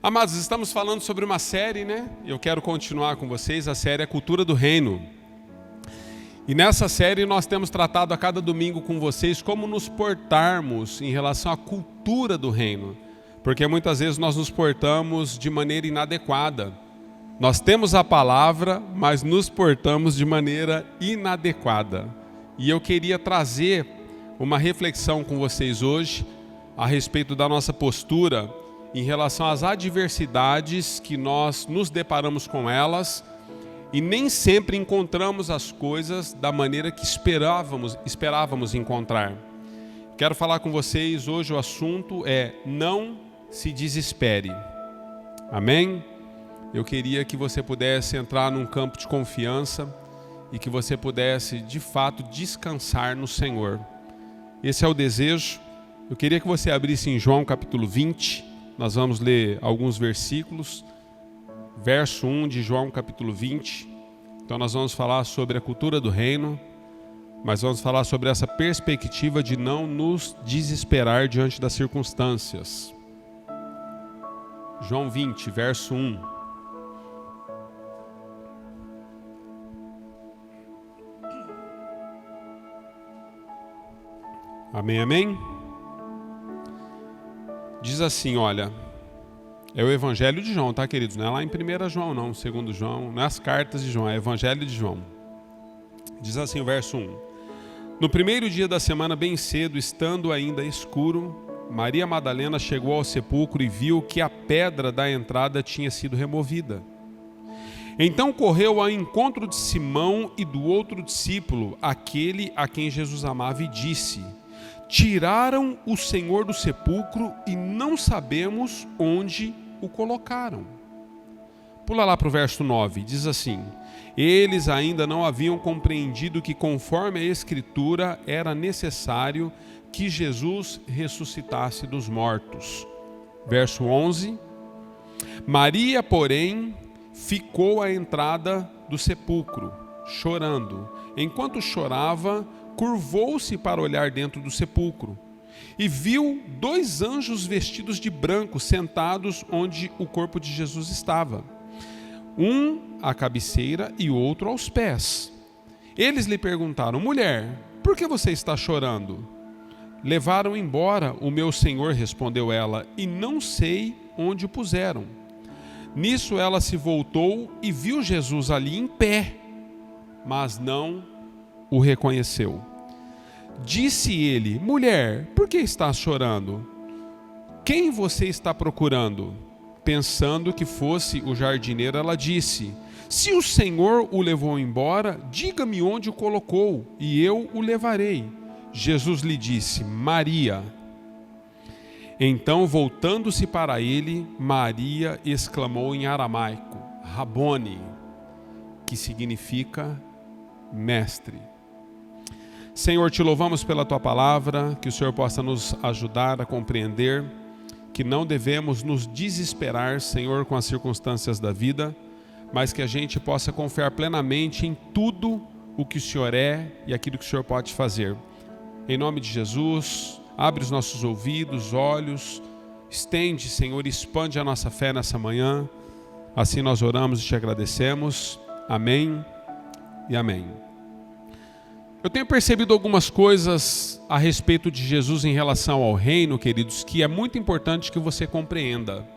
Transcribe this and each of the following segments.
Amados, estamos falando sobre uma série, né? Eu quero continuar com vocês, a série é Cultura do Reino. E nessa série nós temos tratado a cada domingo com vocês como nos portarmos em relação à cultura do reino. Porque muitas vezes nós nos portamos de maneira inadequada. Nós temos a palavra, mas nos portamos de maneira inadequada. E eu queria trazer uma reflexão com vocês hoje a respeito da nossa postura em relação às adversidades que nós nos deparamos com elas e nem sempre encontramos as coisas da maneira que esperávamos encontrar. Quero falar com vocês hoje, o assunto é não se desespere. Amém? Eu queria que você pudesse entrar num campo de confiança e que você pudesse de fato descansar no Senhor. Esse é o desejo. Eu queria que você abrisse em João capítulo 20. Nós vamos ler alguns versículos, verso 1 de João capítulo 20. Então nós vamos falar sobre a cultura do reino, mas vamos falar sobre essa perspectiva de não nos desesperar diante das circunstâncias. João 20, verso 1. Amém, amém? Diz assim, olha, é o Evangelho de João, tá, queridos? Não é lá em 1 João, não, 2 João, não é as cartas de João, é o Evangelho de João. Diz assim o verso 1. No primeiro dia da semana, bem cedo, estando ainda escuro, Maria Madalena chegou ao sepulcro e viu que a pedra da entrada tinha sido removida. Então correu ao encontro de Simão e do outro discípulo, aquele a quem Jesus amava, e disse: tiraram o Senhor do sepulcro e não sabemos onde o colocaram. Pula lá para o verso 9, diz assim: eles ainda não haviam compreendido que conforme a Escritura era necessário que Jesus ressuscitasse dos mortos. Verso 11, Maria, porém, ficou à entrada do sepulcro, chorando. Enquanto chorava, curvou-se para olhar dentro do sepulcro e viu 2 anjos vestidos de branco sentados onde o corpo de Jesus estava, um à cabeceira e outro aos pés. Eles lhe perguntaram: mulher, por que você está chorando? Levaram embora o meu Senhor, respondeu ela, e não sei onde o puseram. Nisso ela se voltou e viu Jesus ali em pé, mas não o reconheceu. Disse ele: mulher, por que estás chorando? Quem você está procurando? Pensando que fosse o jardineiro, ela disse: se o Senhor o levou embora, diga-me onde o colocou, e eu o levarei. Jesus lhe disse: Maria. Então, voltando-se para ele, Maria exclamou em aramaico: Rabone, que significa mestre. Senhor, te louvamos pela tua palavra, que o Senhor possa nos ajudar a compreender que não devemos nos desesperar, Senhor, com as circunstâncias da vida, mas que a gente possa confiar plenamente em tudo o que o Senhor é e aquilo que o Senhor pode fazer. Em nome de Jesus, abre os nossos ouvidos, olhos, estende, Senhor, expande a nossa fé nessa manhã. Assim nós oramos e te agradecemos. Amém e amém. Eu tenho percebido algumas coisas a respeito de Jesus em relação ao reino, queridos, que é muito importante que você compreenda.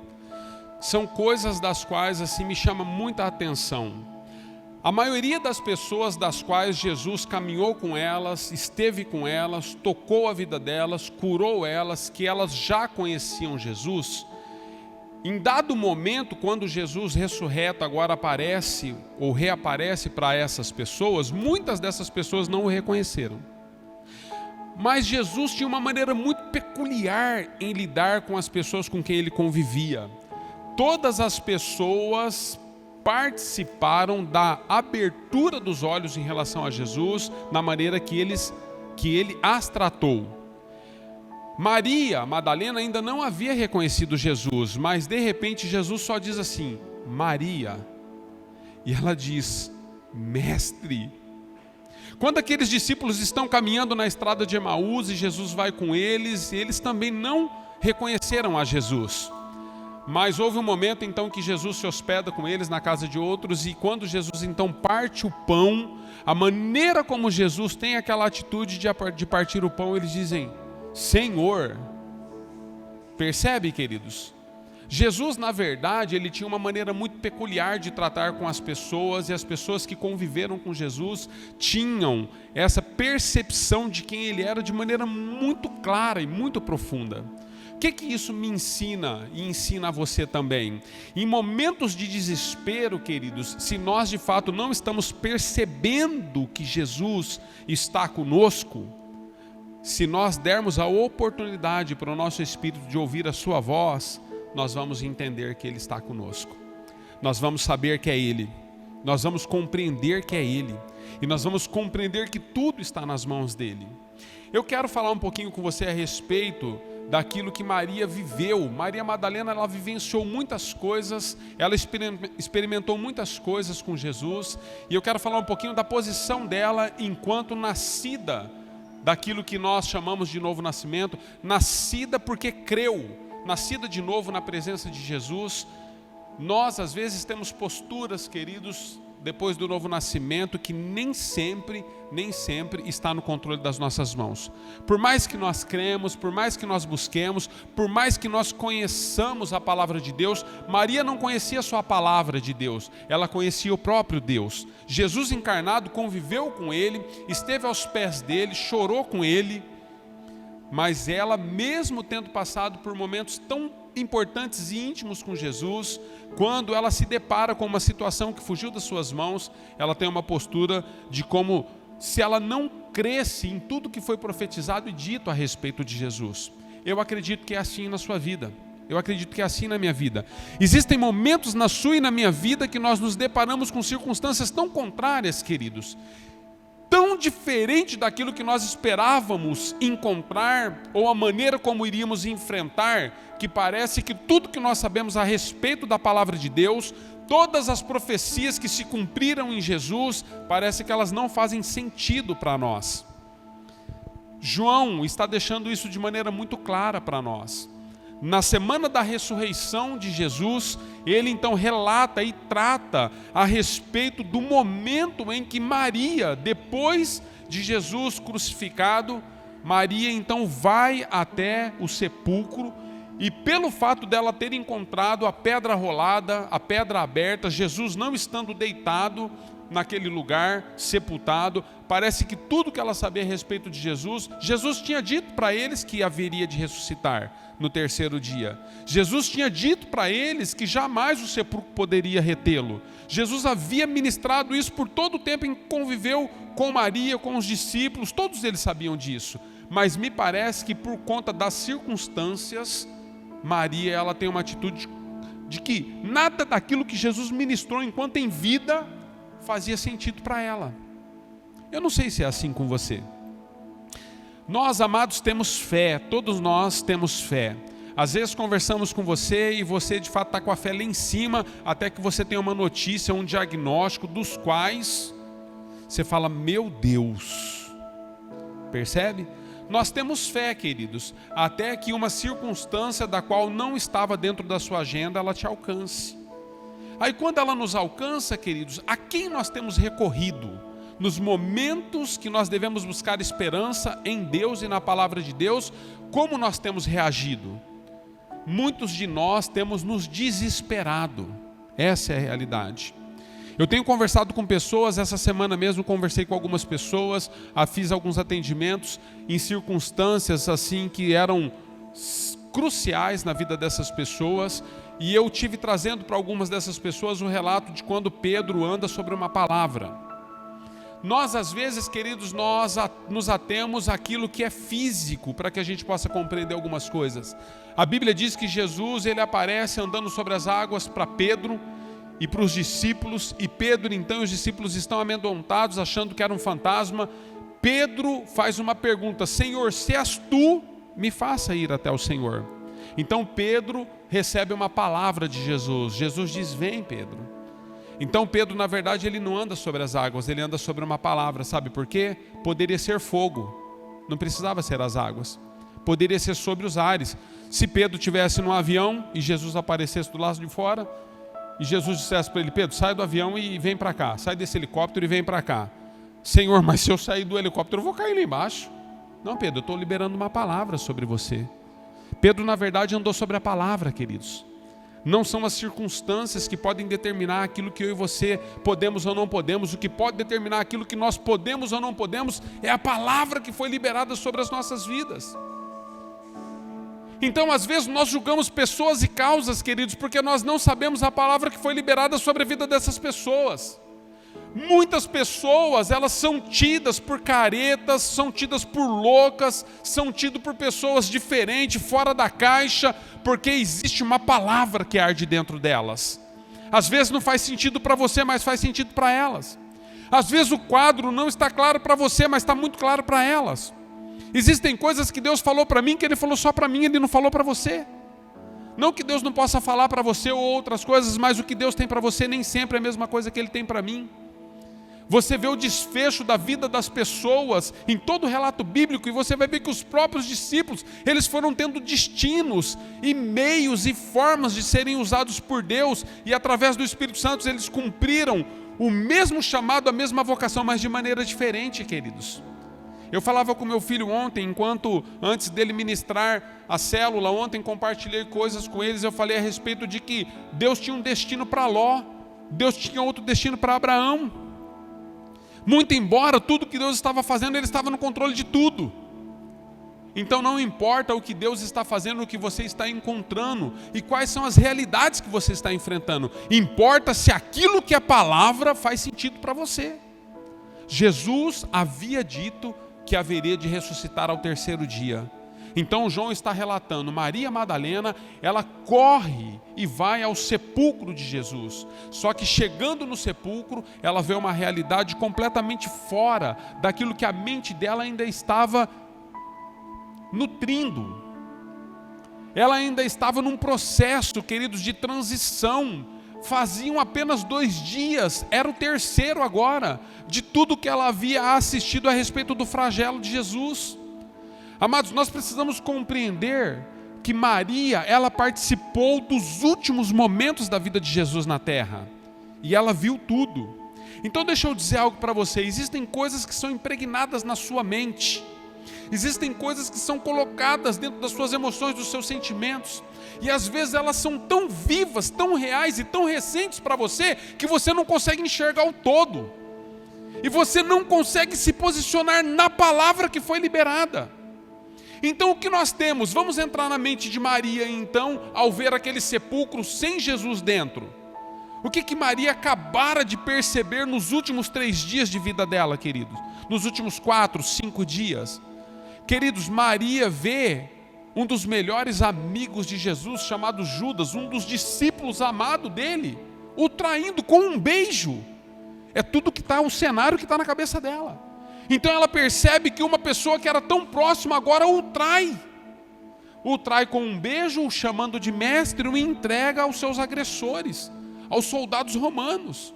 São coisas das quais assim me chama muita atenção. A maioria das pessoas das quais Jesus caminhou com elas, esteve com elas, tocou a vida delas, curou elas, que elas já conheciam Jesus, em dado momento, quando Jesus ressurreto agora aparece ou reaparece para essas pessoas, muitas dessas pessoas não o reconheceram. Mas Jesus tinha uma maneira muito peculiar em lidar com as pessoas com quem ele convivia. Todas as pessoas participaram da abertura dos olhos em relação a Jesus, na maneira que ele as tratou. Maria Madalena ainda não havia reconhecido Jesus, mas de repente Jesus só diz assim: Maria. E ela diz: mestre. Quando aqueles discípulos estão caminhando na estrada de Emaús e Jesus vai com eles, eles também não reconheceram a Jesus. Mas houve um momento então que Jesus se hospeda com eles na casa de outros, e quando Jesus então parte o pão, a maneira como Jesus tem aquela atitude de partir o pão, eles dizem: Senhor. Percebe, queridos? Jesus, na verdade, ele tinha uma maneira muito peculiar de tratar com as pessoas, e as pessoas que conviveram com Jesus tinham essa percepção de quem ele era de maneira muito clara e muito profunda. O que isso me ensina e ensina a você também? Em momentos de desespero, queridos, se nós de fato não estamos percebendo que Jesus está conosco, se nós dermos a oportunidade para o nosso espírito de ouvir a sua voz, nós vamos entender que Ele está conosco. Nós vamos saber que é Ele. Nós vamos compreender que é Ele. E nós vamos compreender que tudo está nas mãos dEle. Eu quero falar um pouquinho com você a respeito daquilo que Maria viveu. Maria Madalena, ela vivenciou muitas coisas, ela experimentou muitas coisas com Jesus. E eu quero falar um pouquinho da posição dela enquanto nascida daquilo que nós chamamos de novo nascimento, nascida porque creu. Nascida de novo na presença de Jesus. Nós às vezes temos posturas, queridos, depois do novo nascimento, que nem sempre está no controle das nossas mãos. Por mais que nós cremos, por mais que nós busquemos, por mais que nós conheçamos a palavra de Deus, Maria não conhecia só a palavra de Deus, ela conhecia o próprio Deus. Jesus encarnado conviveu com Ele, esteve aos pés dele, chorou com Ele, mas ela, mesmo tendo passado por momentos tão importantes e íntimos com Jesus, quando ela se depara com uma situação que fugiu das suas mãos, ela tem uma postura de como se ela não cresce em tudo que foi profetizado e dito a respeito de Jesus. Eu acredito que é assim na sua vida. Eu acredito que é assim na minha vida. Existem momentos na sua e na minha vida que nós nos deparamos com circunstâncias tão contrárias, queridos, tão diferente daquilo que nós esperávamos encontrar, ou a maneira como iríamos enfrentar, que parece que tudo que nós sabemos a respeito da palavra de Deus, todas as profecias que se cumpriram em Jesus, parece que elas não fazem sentido para nós. João está deixando isso de maneira muito clara para nós. Na semana da ressurreição de Jesus, ele então relata e trata a respeito do momento em que Maria, depois de Jesus crucificado, Maria então vai até o sepulcro, e pelo fato dela ter encontrado a pedra rolada, a pedra aberta, Jesus não estando deitado naquele lugar, sepultado, parece que tudo que ela sabia a respeito de Jesus, Jesus tinha dito para eles que haveria de ressuscitar no terceiro dia. Jesus tinha dito para eles que jamais o sepulcro poderia retê-lo. Jesus havia ministrado isso por todo o tempo em que conviveu com Maria, com os discípulos, todos eles sabiam disso. Mas me parece que por conta das circunstâncias, Maria, ela tem uma atitude de que nada daquilo que Jesus ministrou enquanto em vida fazia sentido para ela. Eu não sei se é assim com você. Nós, amados, temos fé, todos nós temos fé. Às vezes conversamos com você e você de fato está com a fé lá em cima, até que você tem uma notícia, um diagnóstico, dos quais você fala: meu Deus. Percebe? Nós temos fé, queridos, até que uma circunstância da qual não estava dentro da sua agenda, ela te alcance. Aí quando ela nos alcança, queridos, a quem nós temos recorrido? Nos momentos que nós devemos buscar esperança em Deus e na palavra de Deus, como nós temos reagido? Muitos de nós temos nos desesperado. Essa é a realidade. Eu tenho conversado com pessoas, essa semana mesmo conversei com algumas pessoas, fiz alguns atendimentos em circunstâncias assim que eram cruciais na vida dessas pessoas, e eu tive trazendo para algumas dessas pessoas o relato de quando Pedro anda sobre uma palavra. Nós às vezes, queridos, nós nos atemos àquilo que é físico para que a gente possa compreender algumas coisas. A Bíblia diz que Jesus, ele aparece andando sobre as águas para Pedro e para os discípulos, e Pedro então e os discípulos estão amedrontados, achando que era um fantasma. Pedro faz uma pergunta: Senhor, se és tu, me faça ir até o Senhor. Então Pedro recebe uma palavra de Jesus. Jesus diz: vem, Pedro. Então Pedro, na verdade, ele não anda sobre as águas, ele anda sobre uma palavra. Sabe por quê? Poderia ser fogo, não precisava ser as águas. poderia ser sobre os ares. Se Pedro estivesse no avião e Jesus aparecesse do lado de fora, e Jesus dissesse para ele: Pedro, sai do avião e vem para cá, sai desse helicóptero e vem para cá. Senhor, mas se eu sair do helicóptero eu vou cair lá embaixo. Não, Pedro, eu estou liberando uma palavra sobre você. Pedro, na verdade, andou sobre a palavra, queridos. Não são as circunstâncias que podem determinar aquilo que eu e você podemos ou não podemos. O que pode determinar aquilo que nós podemos ou não podemos é a palavra que foi liberada sobre as nossas vidas. Então, às vezes, nós julgamos pessoas e causas, queridos, porque nós não sabemos a palavra que foi liberada sobre a vida dessas pessoas. Muitas pessoas, elas são tidas por caretas, são tidas por loucas, são tidas por pessoas diferentes, fora da caixa, porque existe uma palavra que arde dentro delas. Às vezes não faz sentido para você, mas faz sentido para elas. Às vezes o quadro não está claro para você, mas está muito claro para elas. Existem coisas que Deus falou para mim, que Ele falou só para mim, Ele não falou para você. Não que Deus não possa falar para você ou outras coisas, mas o que Deus tem para você nem sempre é a mesma coisa que Ele tem para mim. Você vê o desfecho da vida das pessoas em todo o relato bíblico, e você vai ver que os próprios discípulos, eles foram tendo destinos e meios e formas de serem usados por Deus, e através do Espírito Santo eles cumpriram o mesmo chamado, a mesma vocação, mas de maneira diferente, queridos. Eu falava com meu filho ontem, antes dele ministrar a célula, ontem compartilhei coisas com eles, eu falei a respeito de que Deus tinha um destino para Ló, Deus tinha outro destino para Abraão. Muito embora tudo que Deus estava fazendo, Ele estava no controle de tudo. Então não importa o que Deus está fazendo, o que você está encontrando e quais são as realidades que você está enfrentando. Importa se aquilo que é palavra faz sentido para você. Jesus havia dito que haveria de ressuscitar ao terceiro dia. Então João está relatando, Maria Madalena, ela corre e vai ao sepulcro de Jesus. Só que chegando no sepulcro, ela vê uma realidade completamente fora daquilo que a mente dela ainda estava nutrindo. Ela ainda estava num processo, queridos, de transição. Faziam apenas 2 dias, era o terceiro agora, de tudo que ela havia assistido a respeito do flagelo de Jesus. Amados, nós precisamos compreender que Maria, ela participou dos últimos momentos da vida de Jesus na terra. E ela viu tudo. Então deixa eu dizer algo para você. Existem coisas que são impregnadas na sua mente. Existem coisas que são colocadas dentro das suas emoções, dos seus sentimentos. E às vezes elas são tão vivas, tão reais e tão recentes para você, que você não consegue enxergar o todo. E você não consegue se posicionar na palavra que foi liberada. Então o que nós temos? Vamos entrar na mente de Maria então, ao ver aquele sepulcro sem Jesus dentro. O que Maria acabara de perceber nos últimos 3 dias de vida dela, queridos? Nos últimos 4, 5 dias. Queridos, Maria vê um dos melhores amigos de Jesus, chamado Judas, um dos discípulos amados dele, o traindo com um beijo. É tudo que está, o cenário que está na cabeça dela. Então ela percebe que uma pessoa que era tão próxima agora o trai. O trai com um beijo, o chamando de mestre, o entrega aos seus agressores, aos soldados romanos.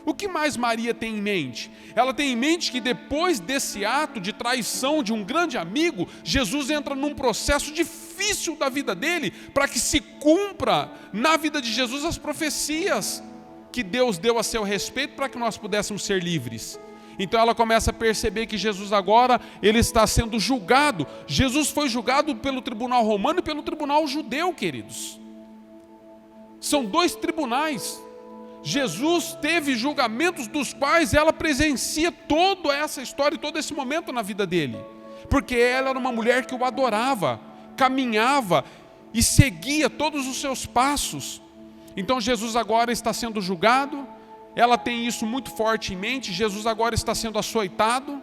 O que mais Maria tem em mente? Ela tem em mente que depois desse ato de traição de um grande amigo, Jesus entra num processo difícil da vida dele, para que se cumpra na vida de Jesus as profecias que Deus deu a seu respeito, para que nós pudéssemos ser livres. Então ela começa a perceber que Jesus agora, ele está sendo julgado. Jesus foi julgado pelo tribunal romano e pelo tribunal judeu, queridos. São 2 tribunais. Jesus teve julgamentos dos quais ela presencia toda essa história e todo esse momento na vida dele. Porque ela era uma mulher que o adorava, caminhava e seguia todos os seus passos. Então Jesus agora está sendo julgado. Ela tem isso muito forte em mente. Jesus agora está sendo açoitado.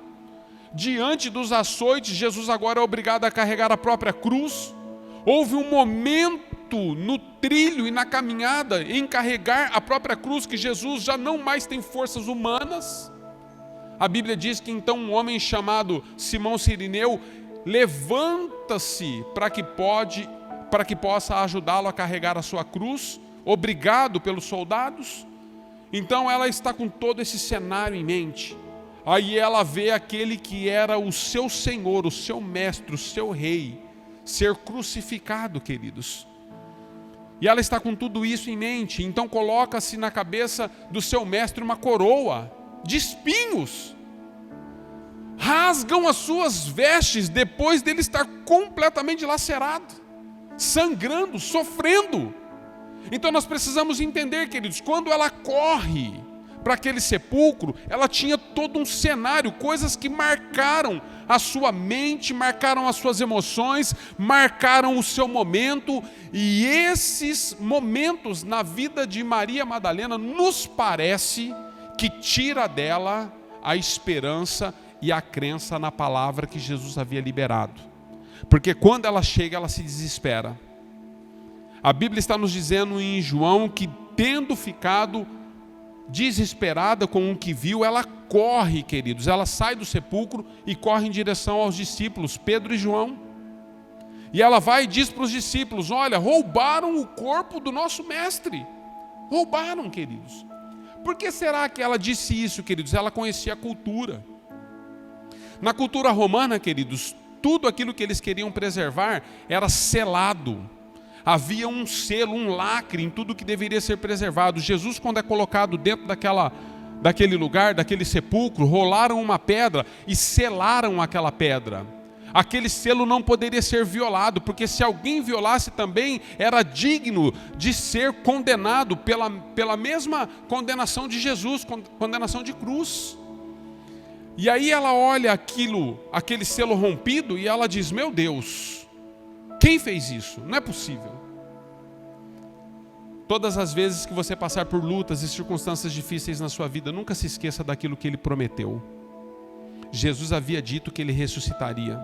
Diante dos açoites, Jesus agora é obrigado a carregar a própria cruz. Houve um momento no trilho e na caminhada em carregar a própria cruz, que Jesus já não mais tem forças humanas. A Bíblia diz que então um homem chamado Simão Cirineu levanta-se para que possa ajudá-lo a carregar a sua cruz, obrigado pelos soldados. Então ela está com todo esse cenário em mente. Aí ela vê aquele que era o seu Senhor, o seu mestre, o seu rei, ser crucificado, queridos. E ela está com tudo isso em mente, então coloca-se na cabeça do seu mestre uma coroa de espinhos. Rasgam as suas vestes depois dele estar completamente lacerado, sangrando, sofrendo. Então nós precisamos entender, queridos, quando ela corre para aquele sepulcro, ela tinha todo um cenário, coisas que marcaram a sua mente, marcaram as suas emoções, marcaram o seu momento, e esses momentos na vida de Maria Madalena nos parece que tira dela a esperança e a crença na palavra que Jesus havia liberado. Porque quando ela chega, ela se desespera. A Bíblia está nos dizendo em João que, tendo ficado desesperada com o que viu, ela corre, queridos, ela sai do sepulcro e corre em direção aos discípulos, Pedro e João. E ela vai e diz para os discípulos: olha, roubaram o corpo do nosso mestre. Roubaram, queridos. Por que será que ela disse isso, queridos? Ela conhecia a cultura. Na cultura romana, queridos, tudo aquilo que eles queriam preservar era selado. Havia um selo, um lacre em tudo que deveria ser preservado. Jesus, quando é colocado dentro daquele lugar, daquele sepulcro, rolaram uma pedra e selaram aquela pedra. Aquele selo não poderia ser violado, porque se alguém violasse também, era digno de ser condenado pela mesma condenação de Jesus, condenação de cruz. E aí ela olha aquele selo rompido, e ela diz: meu Deus, quem fez isso? Não é possível. Todas as vezes que você passar por lutas e circunstâncias difíceis na sua vida, nunca se esqueça daquilo que ele prometeu. Jesus havia dito que ele ressuscitaria.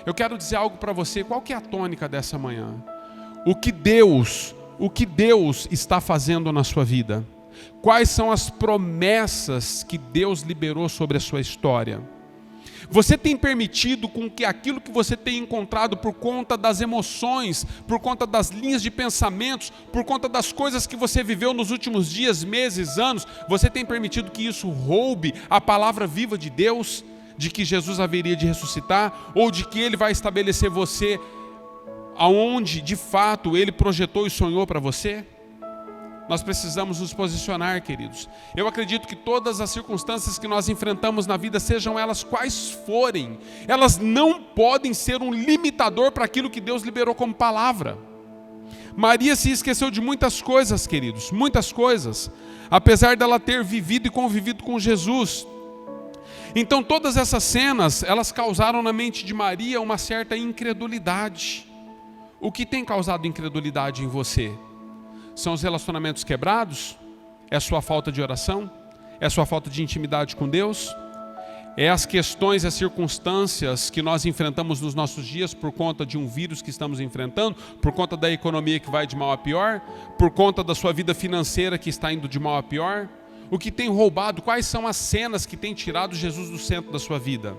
Eu quero dizer algo para você. Qual que é a tônica dessa manhã? O que Deus está fazendo na sua vida? Quais são as promessas que Deus liberou sobre a sua história? Você tem permitido com que aquilo que você tem encontrado por conta das emoções, por conta das linhas de pensamentos, por conta das coisas que você viveu nos últimos dias, meses, anos, você tem permitido que isso roube a palavra viva de Deus, de que Jesus haveria de ressuscitar, ou de que Ele vai estabelecer você aonde de fato Ele projetou e sonhou para você? Nós precisamos nos posicionar, queridos. Eu acredito que todas as circunstâncias que nós enfrentamos na vida, sejam elas quais forem, elas não podem ser um limitador para aquilo que Deus liberou como palavra. Maria se esqueceu de muitas coisas, queridos, muitas coisas, apesar dela ter vivido e convivido com Jesus. Então todas essas cenas, elas causaram na mente de Maria uma certa incredulidade. O que tem causado incredulidade em você? São os relacionamentos quebrados? É a sua falta de oração? É a sua falta de intimidade com Deus? É as questões, as circunstâncias que nós enfrentamos nos nossos dias por conta de um vírus que estamos enfrentando, por conta da economia que vai de mal a pior, por conta da sua vida financeira que está indo de mal a pior? O que tem roubado? Quais são as cenas que têm tirado Jesus do centro da sua vida?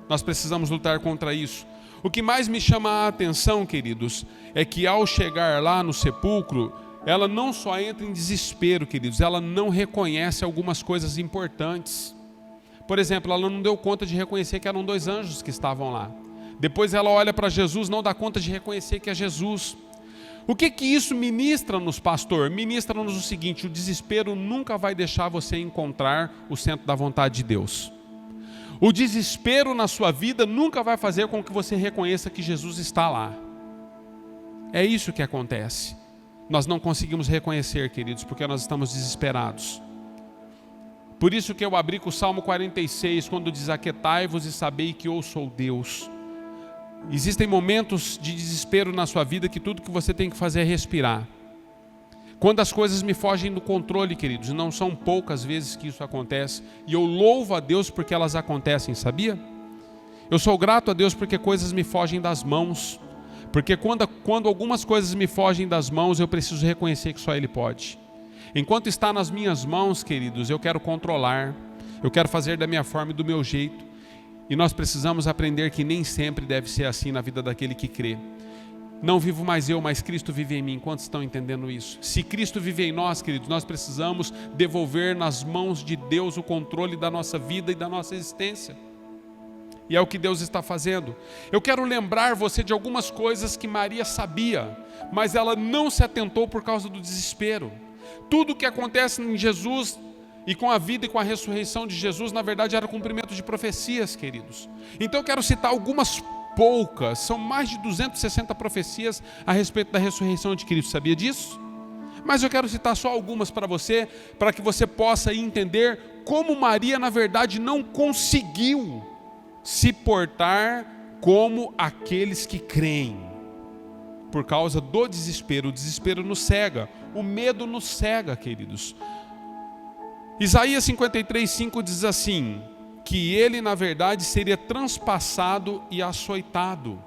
Nós precisamos lutar contra isso. O que mais me chama a atenção, queridos, é que ao chegar lá no sepulcro, ela não só entra em desespero, queridos, ela não reconhece algumas coisas importantes. Por exemplo, ela não deu conta de reconhecer que eram 2 anjos que estavam lá. Depois ela olha para Jesus, não dá conta de reconhecer que é Jesus. O que isso ministra-nos, pastor? Ministra-nos o seguinte: o desespero nunca vai deixar você encontrar o centro da vontade de Deus. O desespero na sua vida nunca vai fazer com que você reconheça que Jesus está lá. É isso que acontece. Nós não conseguimos reconhecer, queridos, porque nós estamos desesperados. Por isso que eu abri com o Salmo 46, quando diz: aquietai-vos e sabei que eu sou Deus. Existem momentos de desespero na sua vida que tudo que você tem que fazer é respirar. Quando as coisas me fogem do controle, queridos, não são poucas vezes que isso acontece, e eu louvo a Deus porque elas acontecem, sabia? Eu sou grato a Deus porque coisas me fogem das mãos, porque quando algumas coisas me fogem das mãos, eu preciso reconhecer que só Ele pode. Enquanto está nas minhas mãos, queridos, eu quero controlar, eu quero fazer da minha forma e do meu jeito, e nós precisamos aprender que nem sempre deve ser assim na vida daquele que crê. Não vivo mais eu, mas Cristo vive em mim. Quantos estão entendendo isso? Se Cristo vive em nós, queridos, nós precisamos devolver nas mãos de Deus o controle da nossa vida e da nossa existência. E é o que Deus está fazendo. Eu quero lembrar você de algumas coisas que Maria sabia, mas ela não se atentou por causa do desespero. Tudo o que acontece em Jesus e com a vida e com a ressurreição de Jesus, na verdade, era cumprimento de profecias, queridos. Então eu quero citar algumas poucas, são mais de 260 profecias a respeito da ressurreição de Cristo, sabia disso? Mas eu quero citar só algumas para você, para que você possa entender como Maria, na verdade, não conseguiu se portar como aqueles que creem, por causa do desespero. O desespero nos cega, o medo nos cega, queridos. Isaías 53:5 diz assim, que ele na verdade seria transpassado e açoitado.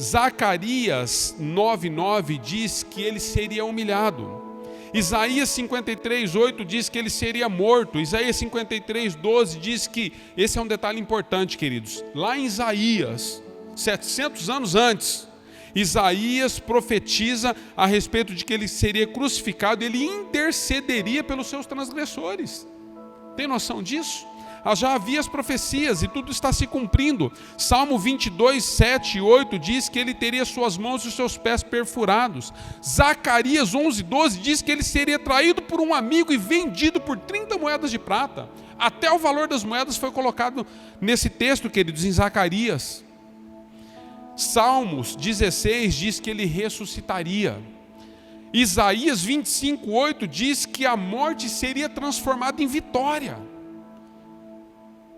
Zacarias 9:9 diz que ele seria humilhado. Isaías 53:8 diz que ele seria morto. Isaías 53:12 diz que, esse é um detalhe importante, queridos, lá em Isaías, 700 anos antes, Isaías profetiza a respeito de que ele seria crucificado, ele intercederia pelos seus transgressores. Tem noção disso? Já havia as profecias e tudo está se cumprindo. Salmo 22, 7 e 8 diz que ele teria suas mãos e seus pés perfurados. Zacarias 11, 12 diz que ele seria traído por um amigo e vendido por 30 moedas de prata. Até o valor das moedas foi colocado nesse texto, queridos, em Zacarias. Salmos 16 diz que ele ressuscitaria. Isaías 25, 8 diz que a morte seria transformada em vitória.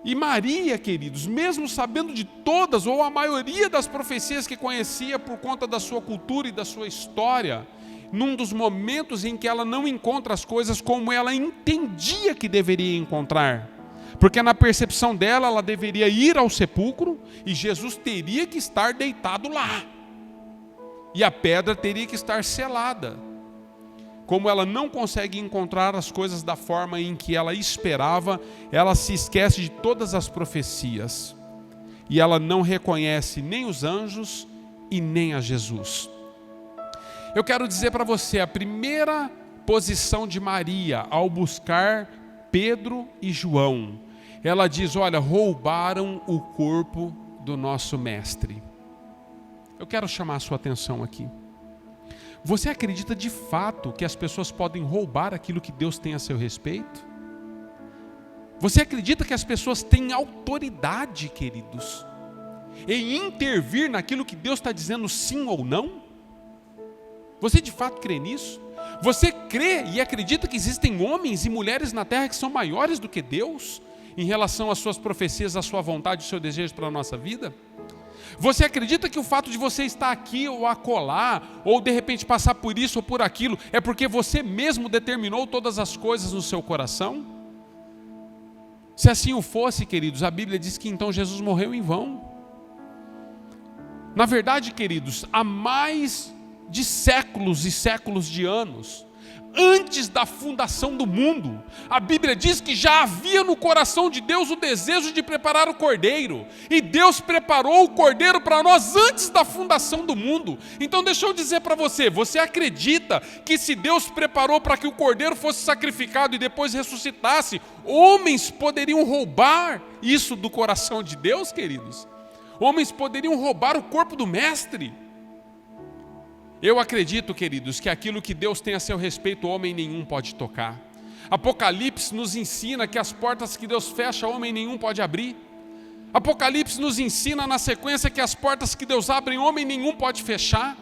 E Maria, queridos, mesmo sabendo de todas, ou a maioria das profecias que conhecia por conta da sua cultura e da sua história, num dos momentos em que ela não encontra as coisas como ela entendia que deveria encontrar, porque na percepção dela, ela deveria ir ao sepulcro e Jesus teria que estar deitado lá, e a pedra teria que estar selada. Como ela não consegue encontrar as coisas da forma em que ela esperava, ela se esquece de todas as profecias. E ela não reconhece nem os anjos e nem a Jesus. Eu quero dizer para você, a primeira posição de Maria ao buscar Pedro e João, ela diz, olha, roubaram o corpo do nosso mestre. Eu quero chamar a sua atenção aqui. Você acredita de fato que as pessoas podem roubar aquilo que Deus tem a seu respeito? Você acredita que as pessoas têm autoridade, queridos, em intervir naquilo que Deus está dizendo sim ou não? Você de fato crê nisso? Você crê e acredita que existem homens e mulheres na terra que são maiores do que Deus em relação às suas profecias, à sua vontade, ao seu desejo para a nossa vida? Você acredita que o fato de você estar aqui ou acolá, ou de repente passar por isso ou por aquilo, é porque você mesmo determinou todas as coisas no seu coração? Se assim o fosse, queridos, a Bíblia diz que então Jesus morreu em vão. Na verdade, queridos, há mais de séculos e séculos de anos, antes da fundação do mundo, a Bíblia diz que já havia no coração de Deus o desejo de preparar o cordeiro, e Deus preparou o cordeiro para nós antes da fundação do mundo. Então deixa eu dizer para você, você acredita que se Deus preparou para que o cordeiro fosse sacrificado e depois ressuscitasse, homens poderiam roubar isso do coração de Deus, queridos? Homens poderiam roubar o corpo do mestre? Eu acredito, queridos, que aquilo que Deus tem a seu respeito, homem nenhum pode tocar. Apocalipse nos ensina que as portas que Deus fecha, homem nenhum pode abrir. Apocalipse nos ensina na sequência que as portas que Deus abre, homem nenhum pode fechar.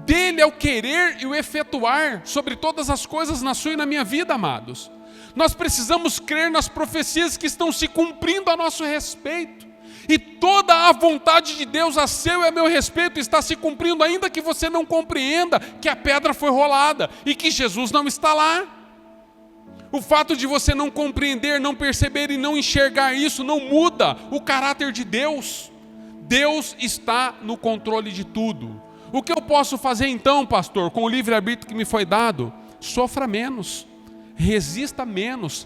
Dele é o querer e o efetuar sobre todas as coisas na sua e na minha vida, amados. Nós precisamos crer nas profecias que estão se cumprindo a nosso respeito. E toda a vontade de Deus a seu e a meu respeito está se cumprindo, ainda que você não compreenda que a pedra foi rolada e que Jesus não está lá. O fato de você não compreender, não perceber e não enxergar isso não muda o caráter de Deus. Deus está no controle de tudo. O que eu posso fazer então, pastor, com o livre-arbítrio que me foi dado? Sofra menos, resista menos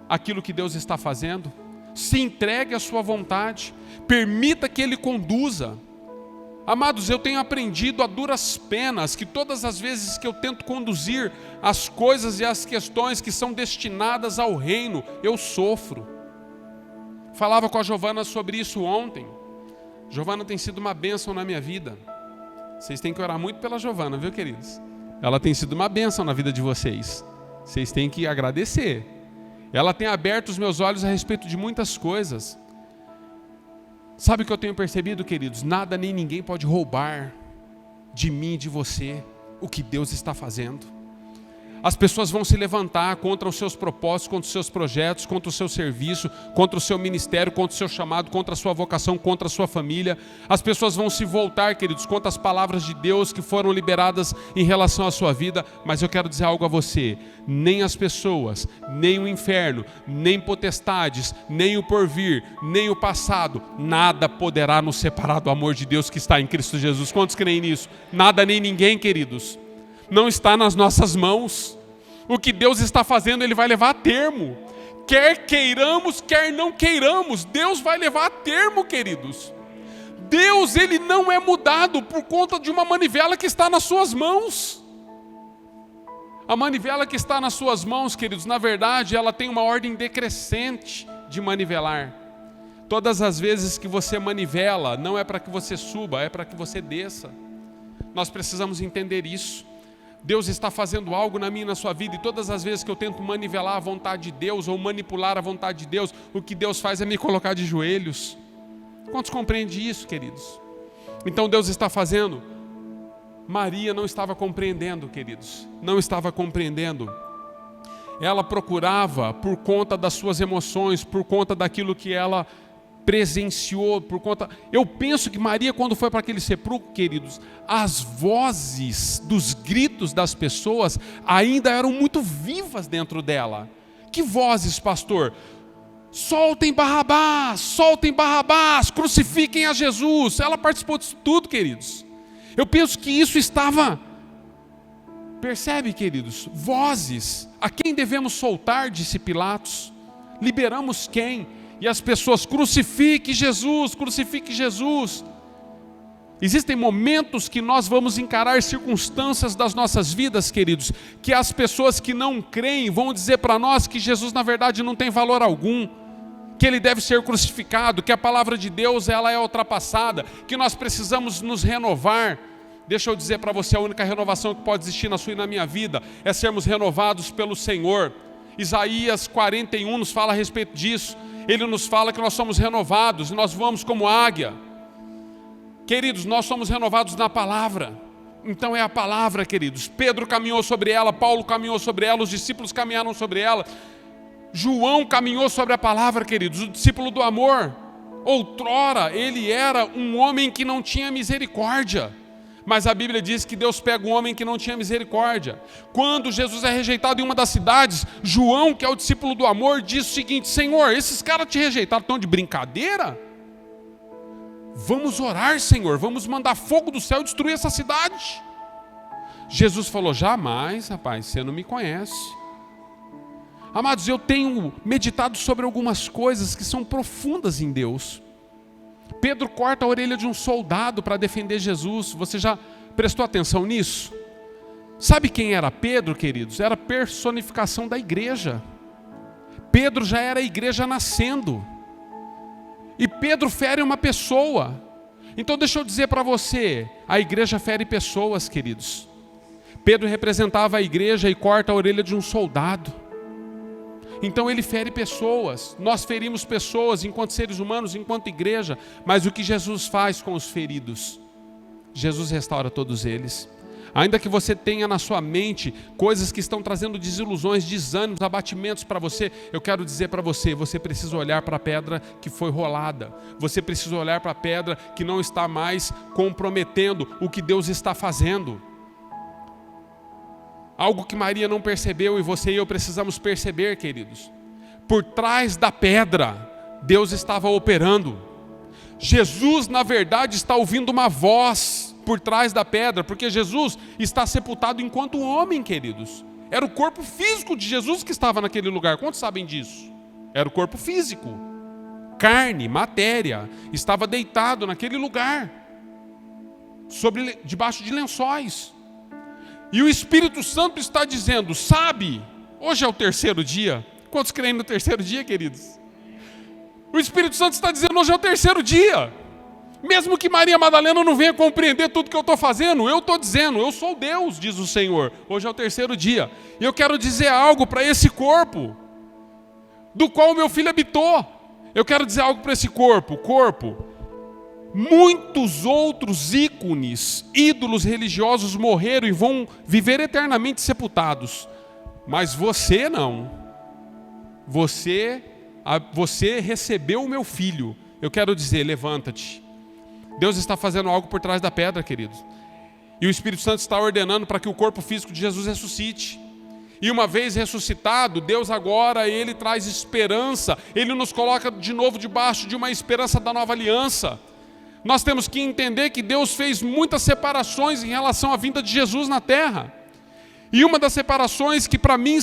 àquilo que Deus está fazendo. Se entregue à sua vontade, permita que Ele conduza. Amados, eu tenho aprendido a duras penas que todas as vezes que eu tento conduzir as coisas e as questões que são destinadas ao reino, eu sofro. Falava com a Giovana sobre isso ontem. Giovana tem sido uma bênção na minha vida. Vocês têm que orar muito pela Giovana, viu, queridos? Ela tem sido uma bênção na vida de vocês. Vocês têm que agradecer. Ela tem aberto os meus olhos a respeito de muitas coisas. Sabe o que eu tenho percebido, queridos? Nada nem ninguém pode roubar de mim e de você o que Deus está fazendo. As pessoas vão se levantar contra os seus propósitos, contra os seus projetos, contra o seu serviço, contra o seu ministério, contra o seu chamado, contra a sua vocação, contra a sua família. As pessoas vão se voltar, queridos, contra as palavras de Deus que foram liberadas em relação à sua vida. Mas eu quero dizer algo a você: nem as pessoas, nem o inferno, nem potestades, nem o porvir, nem o passado, nada poderá nos separar do amor de Deus que está em Cristo Jesus. Quantos creem nisso? Nada nem ninguém, queridos. Não está nas nossas mãos. O que Deus está fazendo, Ele vai levar a termo. Quer queiramos, quer não queiramos, Deus vai levar a termo, queridos. Deus, Ele não é mudado por conta de uma manivela que está nas suas mãos. A manivela que está nas suas mãos, queridos, na verdade, ela tem uma ordem decrescente de manivelar. Todas as vezes que você manivela, não é para que você suba, é para que você desça. Nós precisamos entender isso. Deus está fazendo algo na minha e na sua vida, e todas as vezes que eu tento manivelar a vontade de Deus ou manipular a vontade de Deus, o que Deus faz é me colocar de joelhos. Quantos compreendem isso, queridos? Então Deus está fazendo. Maria não estava compreendendo, queridos, não estava compreendendo. Ela procurava por conta das suas emoções, por conta daquilo que ela presenciou, por conta... Eu penso que Maria, quando foi para aquele sepulcro, queridos, as vozes dos gritos das pessoas ainda eram muito vivas dentro dela. Que vozes, pastor? Soltem Barrabás, crucifiquem a Jesus. Ela participou disso tudo, queridos. Eu penso que isso estava... Percebe, queridos? Vozes. A quem devemos soltar, disse Pilatos? Liberamos quem? E as pessoas, crucifique Jesus, crucifique Jesus. Existem momentos que nós vamos encarar circunstâncias das nossas vidas, queridos, que as pessoas que não creem vão dizer para nós que Jesus na verdade não tem valor algum, que Ele deve ser crucificado, que a palavra de Deus ela é ultrapassada, que nós precisamos nos renovar. Deixa eu dizer para você, a única renovação que pode existir na sua e na minha vida é sermos renovados pelo Senhor. Isaías 41 nos fala a respeito disso. Ele nos fala que nós somos renovados e nós voamos como águia. Queridos, nós somos renovados na palavra. Então é a palavra, queridos. Pedro caminhou sobre ela, Paulo caminhou sobre ela, os discípulos caminharam sobre ela. João caminhou sobre a palavra, queridos, o discípulo do amor. Outrora ele era um homem que não tinha misericórdia. Mas a Bíblia diz que Deus pega um homem que não tinha misericórdia. Quando Jesus é rejeitado em uma das cidades, João, que é o discípulo do amor, diz o seguinte: Senhor, esses caras te rejeitaram, estão de brincadeira? Vamos orar, Senhor, vamos mandar fogo do céu e destruir essa cidade. Jesus falou: jamais, rapaz, você não me conhece. Amados, eu tenho meditado sobre algumas coisas que são profundas em Deus. Pedro corta a orelha de um soldado para defender Jesus. Você já prestou atenção nisso? Sabe quem era Pedro, queridos? Era a personificação da igreja. Pedro já era a igreja nascendo. E Pedro fere uma pessoa. Então deixa eu dizer para você, a igreja fere pessoas, queridos. Pedro representava a igreja e corta a orelha de um soldado. Então ele fere pessoas, nós ferimos pessoas enquanto seres humanos, enquanto igreja, mas o que Jesus faz com os feridos? Jesus restaura todos eles. Ainda que você tenha na sua mente coisas que estão trazendo desilusões, desânimos, abatimentos para você, eu quero dizer para você, você precisa olhar para a pedra que foi rolada, você precisa olhar para a pedra que não está mais comprometendo o que Deus está fazendo. Algo que Maria não percebeu e você e eu precisamos perceber, queridos. Por trás da pedra, Deus estava operando. Jesus, na verdade, está ouvindo uma voz por trás da pedra, porque Jesus está sepultado enquanto homem, queridos. Era o corpo físico de Jesus que estava naquele lugar. Quantos sabem disso? Era o corpo físico. Carne, matéria, estava deitado naquele lugar, debaixo de lençóis. E o Espírito Santo está dizendo, sabe, hoje é o terceiro dia. Quantos creem no terceiro dia, queridos? O Espírito Santo está dizendo, hoje é o terceiro dia. Mesmo que Maria Madalena não venha compreender tudo que eu estou fazendo, eu estou dizendo, eu sou Deus, diz o Senhor. Hoje é o terceiro dia. E eu quero dizer algo para esse corpo, do qual o meu filho habitou. Eu quero dizer algo para esse corpo. Muitos outros ícones, ídolos religiosos morreram e vão viver eternamente sepultados. Mas você não. Você recebeu o meu filho. Eu quero dizer, levanta-te. Deus está fazendo algo por trás da pedra, queridos. E o Espírito Santo está ordenando para que o corpo físico de Jesus ressuscite. E uma vez ressuscitado, Deus agora, Ele traz esperança. Ele nos coloca de novo debaixo de uma esperança da nova aliança. Nós temos que entender que Deus fez muitas separações em relação à vinda de Jesus na terra. E uma das separações que para mim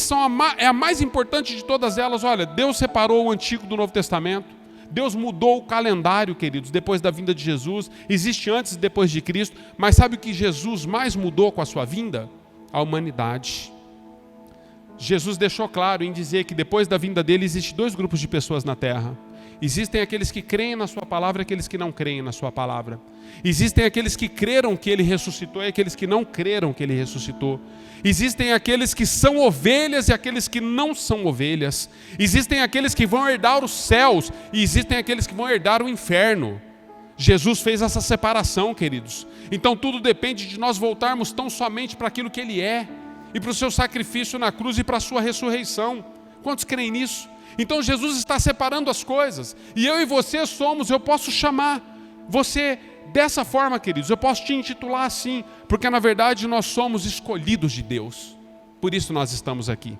é a mais importante de todas elas, olha, Deus separou o Antigo do Novo Testamento. Deus mudou o calendário, queridos, depois da vinda de Jesus. Existe antes e depois de Cristo. Mas sabe o que Jesus mais mudou com a sua vinda? A humanidade. Jesus deixou claro em dizer que depois da vinda dele existem dois grupos de pessoas na terra. Existem aqueles que creem na sua palavra e aqueles que não creem na sua palavra. Existem aqueles que creram que ele ressuscitou e aqueles que não creram que ele ressuscitou. Existem aqueles que são ovelhas e aqueles que não são ovelhas. Existem aqueles que vão herdar os céus e existem aqueles que vão herdar o inferno. Jesus fez essa separação, queridos. Então tudo depende de nós voltarmos tão somente para aquilo que Ele é e para o seu sacrifício na cruz e para a sua ressurreição. Quantos creem nisso? Então Jesus está separando as coisas. E eu e você eu posso chamar você dessa forma, queridos. Eu posso te intitular assim, porque na verdade nós somos escolhidos de Deus. Por isso nós estamos aqui.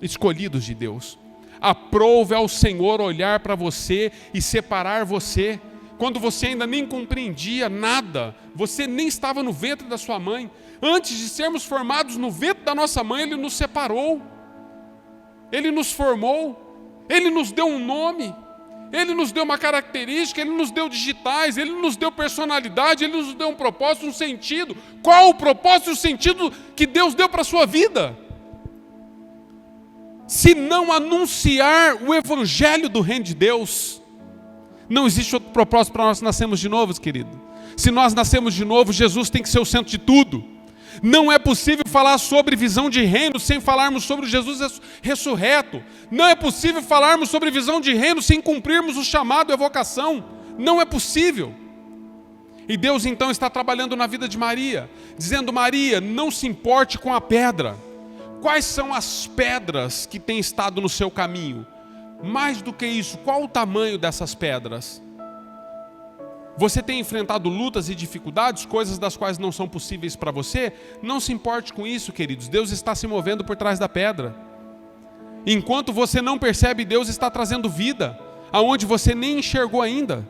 Escolhidos de Deus. Aprove ao Senhor olhar para você e separar você. Quando você ainda nem compreendia nada, você nem estava no ventre da sua mãe. Antes de sermos formados no ventre da nossa mãe, Ele nos separou. Ele nos formou. Ele nos deu um nome. Ele nos deu uma característica. Ele nos deu digitais. Ele nos deu personalidade. Ele nos deu um propósito, um sentido. Qual o propósito e o sentido que Deus deu para a sua vida? Se não anunciar o evangelho do reino de Deus, não existe outro propósito para nós nascermos de novo, querido. Se nós nascemos de novo, Jesus tem que ser o centro de tudo. Não é possível falar sobre visão de reino sem falarmos sobre Jesus ressurreto. Não é possível falarmos sobre visão de reino sem cumprirmos o chamado e a vocação. Não é possível. E Deus então está trabalhando na vida de Maria, dizendo: Maria, não se importe com a pedra. Quais são as pedras que têm estado no seu caminho? Mais do que isso, qual o tamanho dessas pedras? Você tem enfrentado lutas e dificuldades, coisas das quais não são possíveis para você? Não se importe com isso, queridos. Deus está se movendo por trás da pedra. Enquanto você não percebe, Deus está trazendo vida, aonde você nem enxergou ainda.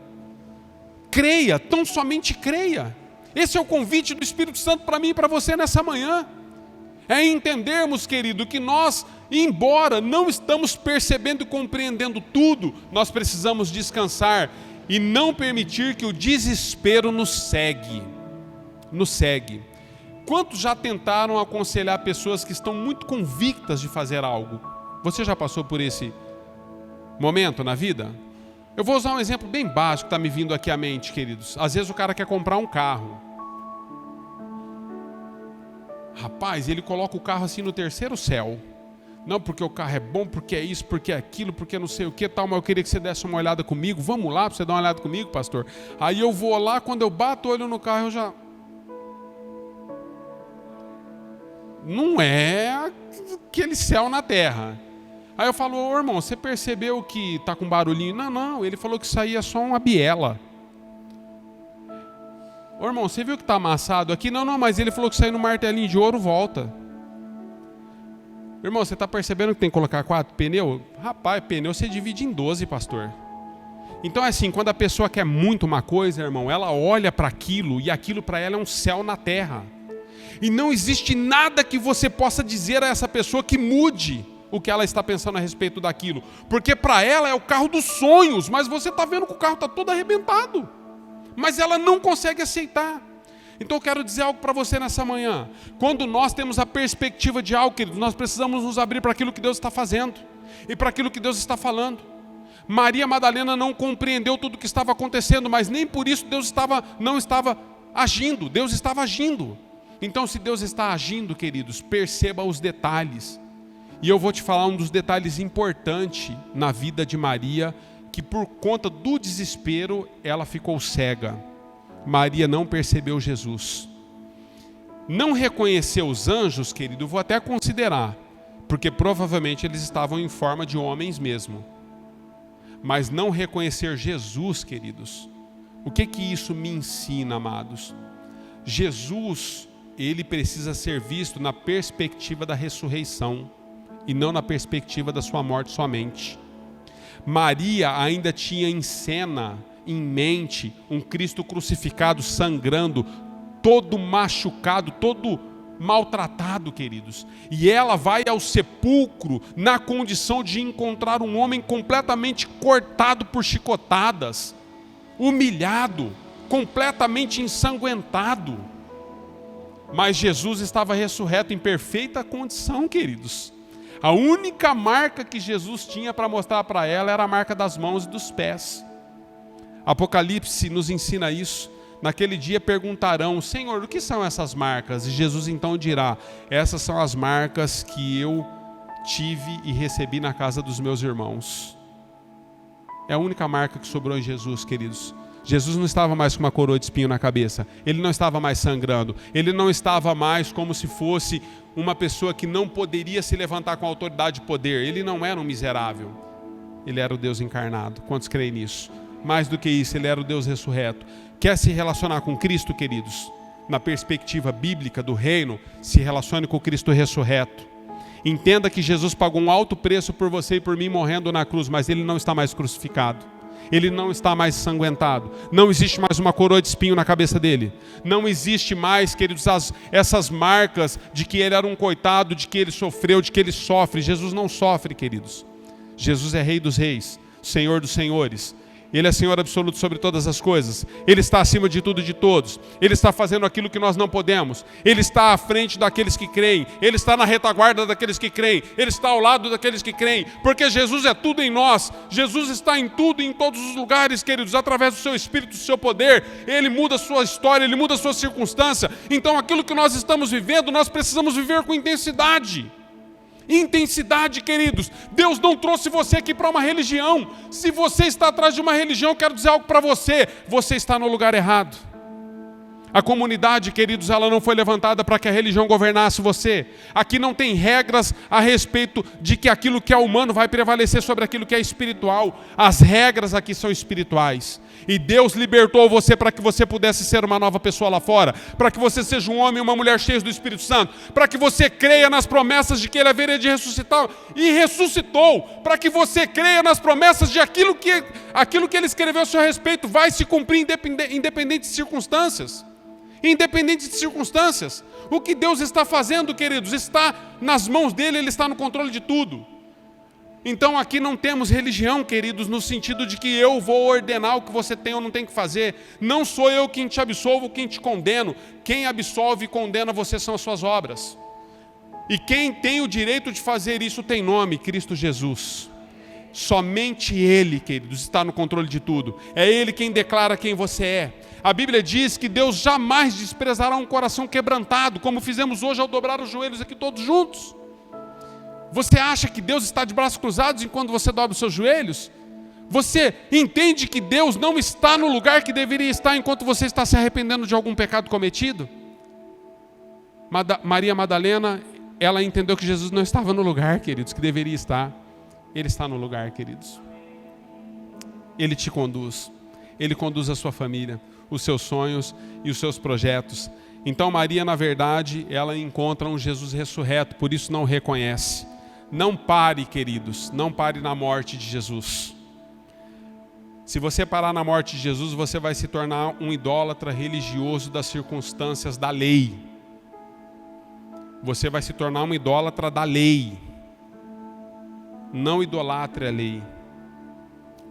Creia, tão somente creia. Esse é o convite do Espírito Santo para mim e para você nessa manhã. É entendermos, querido, que nós, embora não estamos percebendo e compreendendo tudo, nós precisamos descansar e não permitir que o desespero nos segue. Quantos já tentaram aconselhar pessoas que estão muito convictas de fazer algo? Você já passou por esse momento na vida? Eu vou usar um exemplo bem básico que está me vindo aqui à mente, queridos. Às vezes o cara quer comprar um carro. Rapaz, ele coloca o carro assim no terceiro céu. Não, porque o carro é bom, porque é isso, porque é aquilo, porque não sei o que tal, mas eu queria que você desse uma olhada comigo. Vamos lá para você dar uma olhada comigo, pastor? Aí eu vou lá, quando eu bato o olho no carro, eu já... Não é aquele céu na terra. Aí eu falo: ô irmão, você percebeu que está com barulhinho? Não, ele falou que isso aí é só uma biela. Ô irmão, você viu que está amassado aqui? Não, mas ele falou que isso aí no martelinho de ouro volta. Irmão, você está percebendo que tem que colocar 4 pneus? Rapaz, pneu você divide em 12, pastor. Então é assim, quando a pessoa quer muito uma coisa, irmão, ela olha para aquilo e aquilo para ela é um céu na terra. E não existe nada que você possa dizer a essa pessoa que mude o que ela está pensando a respeito daquilo. Porque para ela é o carro dos sonhos, mas você está vendo que o carro está todo arrebentado. Mas ela não consegue aceitar. Então eu quero dizer algo para você nessa manhã. Quando nós temos a perspectiva de algo, queridos, nós precisamos nos abrir para aquilo que Deus está fazendo e para aquilo que Deus está falando. Maria Madalena não compreendeu tudo o que estava acontecendo, mas nem por isso Deus não estava agindo. Deus estava agindo. Então, se Deus está agindo, queridos, perceba os detalhes. E eu vou te falar um dos detalhes importantes na vida de Maria, que por conta do desespero, ela ficou cega. Maria não percebeu Jesus. Não reconheceu os anjos, querido, eu vou até considerar, porque provavelmente eles estavam em forma de homens mesmo. Mas não reconhecer Jesus, queridos, o que isso me ensina, amados? Jesus, ele precisa ser visto na perspectiva da ressurreição e não na perspectiva da sua morte somente. Maria ainda tinha em cena, em mente, um Cristo crucificado, sangrando, todo machucado, todo maltratado, queridos. E ela vai ao sepulcro na condição de encontrar um homem completamente cortado por chicotadas, humilhado, completamente ensanguentado. Mas Jesus estava ressurreto em perfeita condição, queridos. A única marca que Jesus tinha para mostrar para ela era a marca das mãos e dos pés. Apocalipse nos ensina isso. Naquele dia perguntarão: Senhor, o que são essas marcas? E Jesus então dirá: essas são as marcas que eu tive e recebi na casa dos meus irmãos. É a única marca que sobrou em Jesus, queridos. Jesus não estava mais com uma coroa de espinho na cabeça. Ele não estava mais sangrando. Ele não estava mais como se fosse uma pessoa que não poderia se levantar com autoridade e poder. Ele não era um miserável. Ele era o Deus encarnado. Quantos creem nisso? Mais do que isso, ele era o Deus ressurreto. Quer se relacionar com Cristo, queridos? Na perspectiva bíblica do reino, se relacione com o Cristo ressurreto. Entenda que Jesus pagou um alto preço por você e por mim morrendo na cruz, mas ele não está mais crucificado. Ele não está mais ensanguentado. Não existe mais uma coroa de espinho na cabeça dele. Não existe mais, queridos, essas marcas de que ele era um coitado, de que ele sofreu, de que ele sofre. Jesus não sofre, queridos. Jesus é Rei dos Reis, Senhor dos Senhores. Ele é Senhor absoluto sobre todas as coisas. Ele está acima de tudo e de todos. Ele está fazendo aquilo que nós não podemos. Ele está à frente daqueles que creem. Ele está na retaguarda daqueles que creem. Ele está ao lado daqueles que creem. Porque Jesus é tudo em nós. Jesus está em tudo e em todos os lugares, queridos. Através do seu Espírito, do seu poder. Ele muda a sua história, ele muda a sua circunstância. Então aquilo que nós estamos vivendo, nós precisamos viver com intensidade. Intensidade, queridos. Deus não trouxe você aqui para uma religião. Se você está atrás de uma religião, eu quero dizer algo para você: você está no lugar errado. A comunidade, queridos, ela não foi levantada para que a religião governasse você. Aqui não tem regras a respeito de que aquilo que é humano vai prevalecer sobre aquilo que é espiritual. As regras aqui são espirituais. E Deus libertou você para que você pudesse ser uma nova pessoa lá fora, para que você seja um homem e uma mulher cheios do Espírito Santo, para que você creia nas promessas de que Ele haveria de ressuscitar, e ressuscitou, para que você creia nas promessas de aquilo que Ele escreveu a seu respeito vai se cumprir independente de circunstâncias. Independente de circunstâncias. O que Deus está fazendo, queridos, está nas mãos dEle, Ele está no controle de tudo. Então aqui não temos religião, queridos, no sentido de que eu vou ordenar o que você tem ou não tem que fazer. Não sou eu quem te absolvo, quem te condeno. Quem absolve e condena você são as suas obras. E quem tem o direito de fazer isso tem nome: Cristo Jesus. Somente Ele, queridos, está no controle de tudo. É Ele quem declara quem você é. A Bíblia diz que Deus jamais desprezará um coração quebrantado, como fizemos hoje ao dobrar os joelhos aqui todos juntos. Você acha que Deus está de braços cruzados enquanto você dobra os seus joelhos? Você entende que Deus não está no lugar que deveria estar enquanto você está se arrependendo de algum pecado cometido? Maria Madalena, ela entendeu que Jesus não estava no lugar, queridos, que deveria estar. Ele está no lugar, queridos. Ele te conduz. Ele conduz a sua família, os seus sonhos e os seus projetos. Então Maria, na verdade, ela encontra um Jesus ressurreto, por isso não o reconhece. Não pare, queridos, não pare na morte de Jesus. Se você parar na morte de Jesus, você vai se tornar um idólatra religioso das circunstâncias da lei. Você vai se tornar um idólatra da lei. Não idolatre a lei.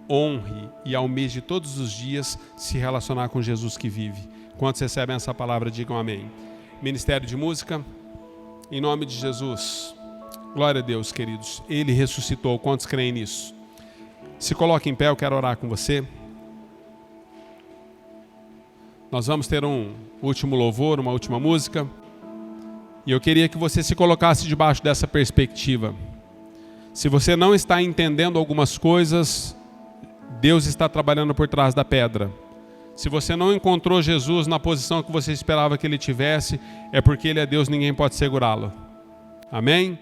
Honre e almeje todos os dias se relacionar com Jesus que vive. Quantos recebem essa palavra, digam amém. Ministério de Música, em nome de Jesus. Glória a Deus, queridos. Ele ressuscitou. Quantos creem nisso? Se coloque em pé, eu quero orar com você. Nós vamos ter um último louvor, uma última música. E eu queria que você se colocasse debaixo dessa perspectiva. Se você não está entendendo algumas coisas, Deus está trabalhando por trás da pedra. Se você não encontrou Jesus na posição que você esperava que Ele tivesse, é porque Ele é Deus, ninguém pode segurá-lo. Amém?